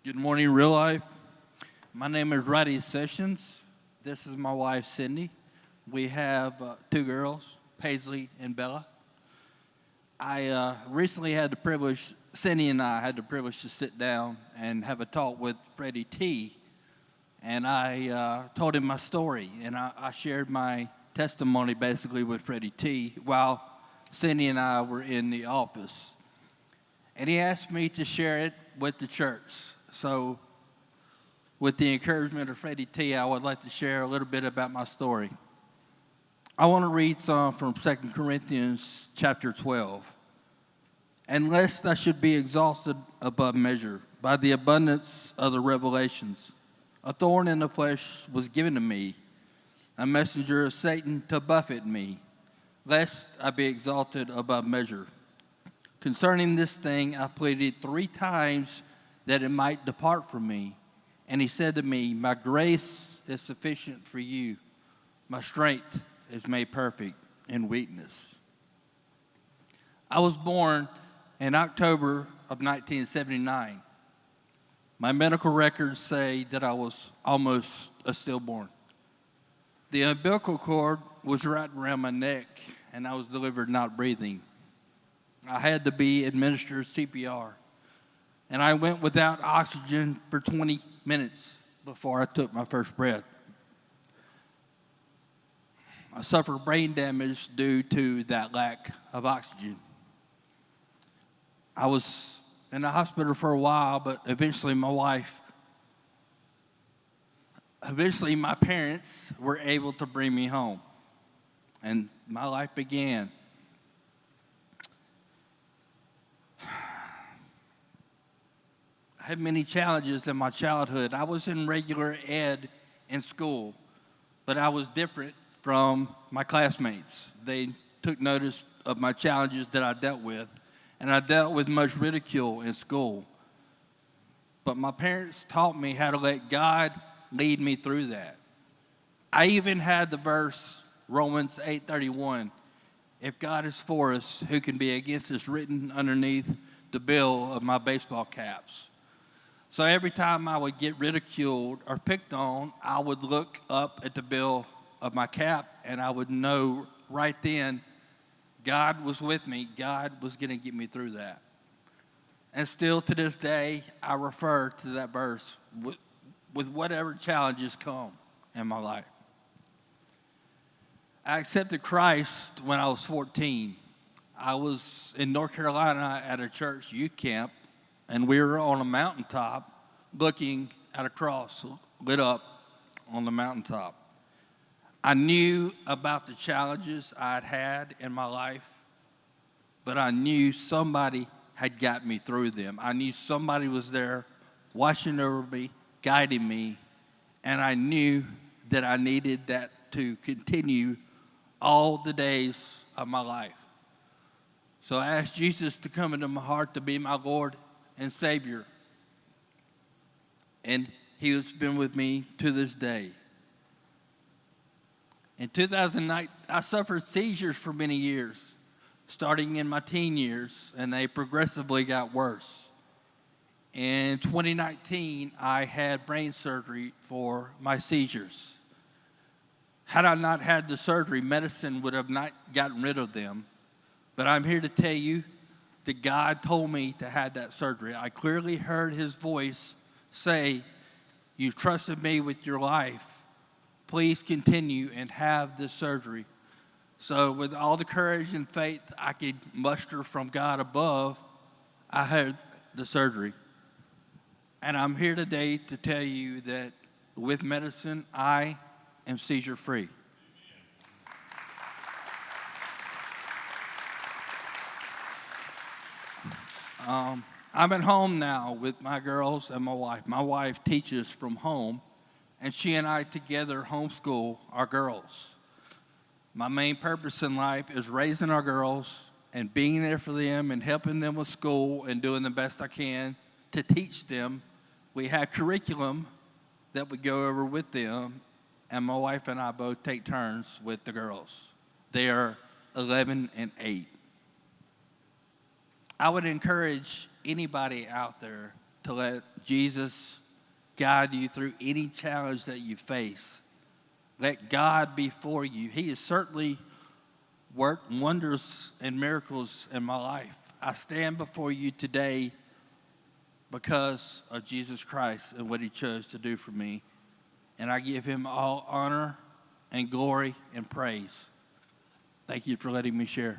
Good morning, real life. My name is Roddy Sessions. This is my wife, Cindy. We have two girls, Paisley and Bella. I recently had the privilege, Cindy and I had the privilege to sit down and have a talk with Freddie T. And I told him my story, and I shared my testimony basically with Freddie T. while Cindy and I were in the office. And he asked me to share it with the church. So, with the encouragement of Freddie T, I would like to share a little bit about my story. I want to read some from 2 Corinthians chapter 12. And lest I should be exalted above measure by the abundance of the revelations, a thorn in the flesh was given to me, a messenger of Satan to buffet me, lest I be exalted above measure. Concerning this thing, I pleaded 3 times that it might depart from me. And he said to me, my grace is sufficient for you. My strength is made perfect in weakness. I was born in October of 1979. My medical records say that I was almost a stillborn. The umbilical cord was wrapped around my neck, and I was delivered not breathing. I had to be administered CPR, and I went without oxygen for 20 minutes before I took my first breath. I suffered brain damage due to that lack of oxygen. I was in the hospital for a while, but eventually my parents were able to bring me home, and my life began. I had many challenges in my childhood. I was in regular ed in school, but I was different from my classmates. They took notice of my challenges that I dealt with, and I dealt with much ridicule in school. But my parents taught me how to let God lead me through that. I even had the verse, Romans 8:31, if God is for us, who can be against us, written underneath the bill of my baseball caps. So every time I would get ridiculed or picked on, I would look up at the bill of my cap, and I would know right then God was with me. God was going to get me through that. And still to this day, I refer to that verse with whatever challenges come in my life. I accepted Christ when I was 14. I was in North Carolina at a church youth camp, and we were on a mountaintop looking at a cross lit up on the mountaintop. I knew about the challenges I'd had in my life, but I knew somebody had got me through them. I knew somebody was there watching over me, guiding me, and I knew that I needed that to continue all the days of my life. So I asked Jesus to come into my heart to be my Lord and Savior. And he has been with me to this day. In 2009, I suffered seizures for many years, starting in my teen years, and they progressively got worse. In 2019, I had brain surgery for my seizures. Had I not had the surgery, medicine would have not gotten rid of them. But I'm here to tell you that God told me to have that surgery. I clearly heard his voice say, "You've trusted me with your life. Please continue and have this surgery." So with all the courage and faith I could muster from God above, I had the surgery. And I'm here today to tell you that with medicine, I am seizure free. I'm at home now with my girls and my wife. My wife teaches from home, and she and I together homeschool our girls. My main purpose in life is raising our girls and being there for them and helping them with school and doing the best I can to teach them. We have curriculum that we go over with them, and my wife and I both take turns with the girls. They are 11 and 8. I would encourage anybody out there to let Jesus guide you through any challenge that you face. Let God be for you. He has certainly worked wonders and miracles in my life. I stand before you today because of Jesus Christ and what he chose to do for me. And I give him all honor and glory and praise. Thank you for letting me share.